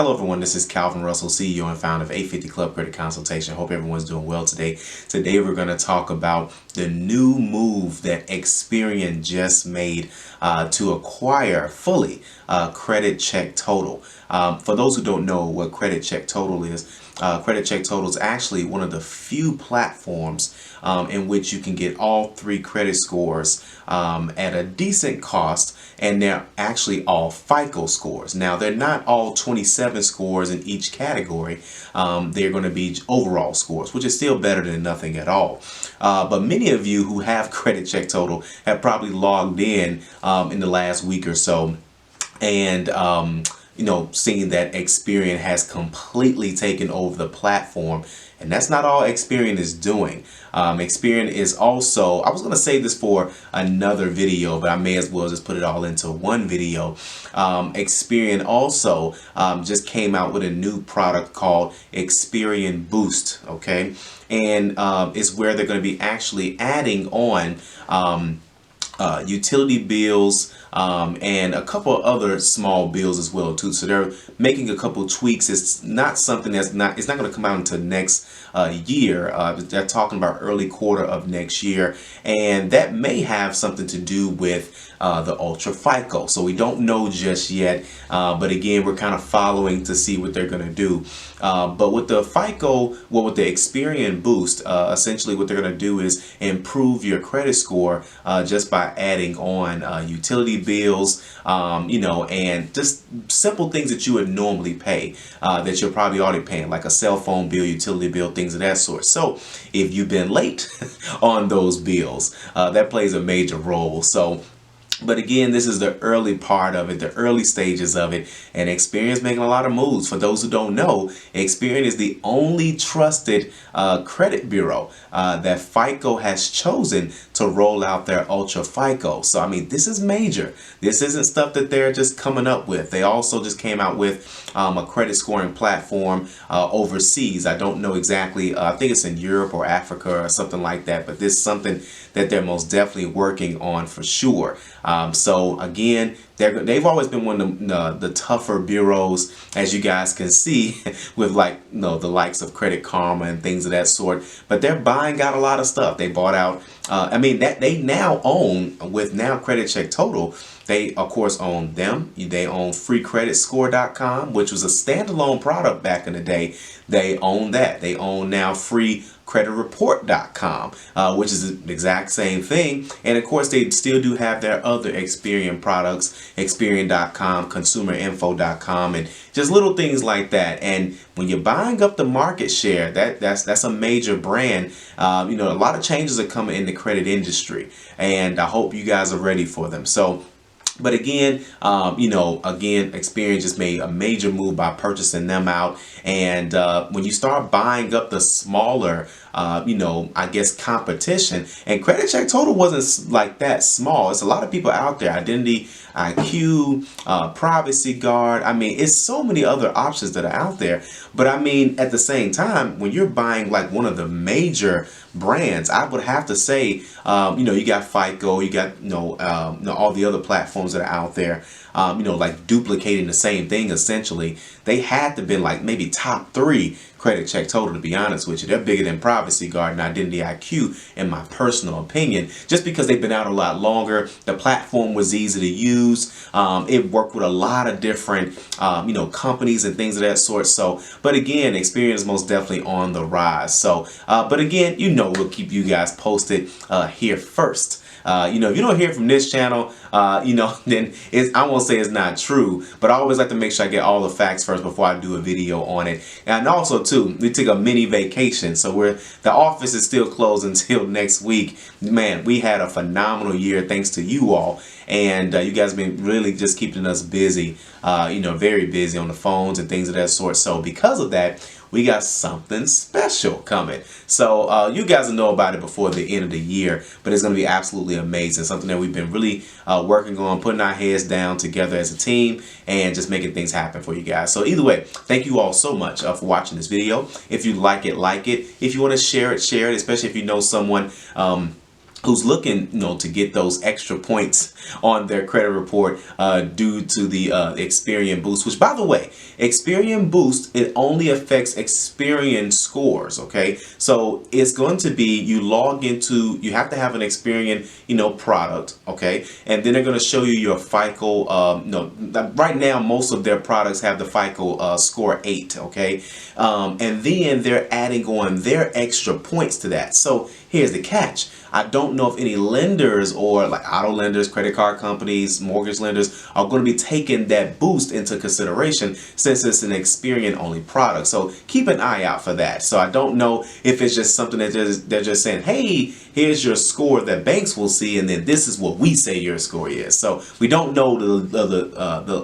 Hello everyone, this is Calvin Russell, CEO and founder of 850 Club Credit Consultation. Hope everyone's doing well today. Today we're going to talk about the new move that Experian just made to acquire fully Credit Check Total. For those who don't know what Credit Check Total is, Credit Check Total is actually one of the few platforms in which you can get all 3 credit scores at a decent cost, and they're actually all FICO scores. Now, they're not all 27 scores in each category. They're going to be overall scores, which is still better than nothing at all. But many of you who have Credit Check Total have probably logged in the last week or so, and seeing that Experian has completely taken over the platform. And that's not all Experian is doing. Experian is also, I was going to save this for another video, but I may as well just put it all into one video. Experian also just came out with a new product called Experian Boost, okay? And it's where they're going to be actually adding on utility bills and a couple other small bills as well too. So they're making a couple tweaks. It's not something it's not going to come out until next year. They're talking about early quarter of next year, and that may have something to do with the Ultra FICO. So we don't know just yet, but again, we're kind of following to see what they're going to do. But with the FICO, with the Experian Boost, essentially what they're going to do is improve your credit score just by adding on utility bills, and just simple things that you would normally pay that you're probably already paying, like a cell phone bill, utility bill, things of that sort. So if you've been late on those bills, that plays a major role. But again, this is the early part of it, the early stages of it, and Experian's making a lot of moves. For those who don't know, Experian is the only trusted credit bureau that FICO has chosen to roll out their Ultra FICO. So, I mean, this is major. This isn't stuff that they're just coming up with. They also just came out with a credit scoring platform overseas. I don't know exactly. I think it's in Europe or Africa or something like that, but this is something that they're most definitely working on for sure. So again, they've always been one of the tougher bureaus, as you guys can see, with the likes of Credit Karma and things of that sort. But they're buying out a lot of stuff. They bought out. That they now own with Credit Check Total. They of course own them. They own FreeCreditScore.com, which was a standalone product back in the day. They own that. They own now FreeCreditReport.com, which is the exact same thing. And of course, they still do have their other Experian products, Experian.com, ConsumerInfo.com, and just little things like that. And when you're buying up the market share, that's a major brand. A lot of changes are coming in the credit industry, and I hope you guys are ready for them. But again, Experian just made a major move by purchasing them out. And when you start buying up the smaller, competition, and Credit Check Total wasn't like that small. It's a lot of people out there. Identity IQ, Privacy Guard. I mean, it's so many other options that are out there. But I mean, at the same time, when you're buying like one of the major brands, I would have to say, you got FICO, you got all the other platforms that are out there, like duplicating the same thing essentially. They had to be like maybe top 3 Credit Check Total, to be honest with you. They're bigger than Privacy Guard and Identity IQ, in my personal opinion, just because they've been out a lot longer. The platform was easy to use. It worked with a lot of different, companies and things of that sort. So, but again, Experian is most definitely on the rise. So, but again, we'll keep you guys posted here first. If you don't hear from this channel, then I won't say it's not true, but I always like to make sure I get all the facts first before I do a video on it. And also too, we took a mini vacation, so the office is still closed until next week. Man, we had a phenomenal year thanks to you all, and you guys have been really just keeping us busy, very busy on the phones and things of that sort. So because of that, we got something special coming. So you guys will know about it before the end of the year, but it's going to be absolutely amazing. Something that we've been really working on, putting our heads down together as a team and just making things happen for you guys. So either way, thank you all so much for watching this video. If you like it, like it. If you want to share it, especially if you know someone who's looking, to get those extra points on their credit report due to the Experian Boost, which, by the way, Experian Boost, it only affects Experian scores, okay? So it's going to be, you have to have an Experian, product, okay? And then they're going to show you your FICO, right now, most of their products have the FICO score 8, okay? And then they're adding on their extra points to that. So here's the catch. I don't know if any lenders or like auto lenders, credit card companies, mortgage lenders are going to be taking that boost into consideration since it's an Experian only product. So keep an eye out for that. So I don't know if it's just something that they're just saying, hey, here's your score that banks will see, and then this is what we say your score is. So we don't know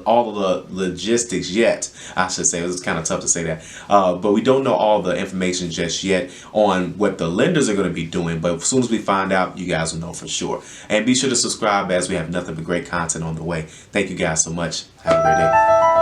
all of the logistics yet. I should say, it was kind of tough to say that, but we don't know all the information just yet on what the lenders are going to be doing. But as soon as we find out, you guys will know for sure. And be sure to subscribe, as we have nothing but great content on the way. Thank you guys so much. Have a great day.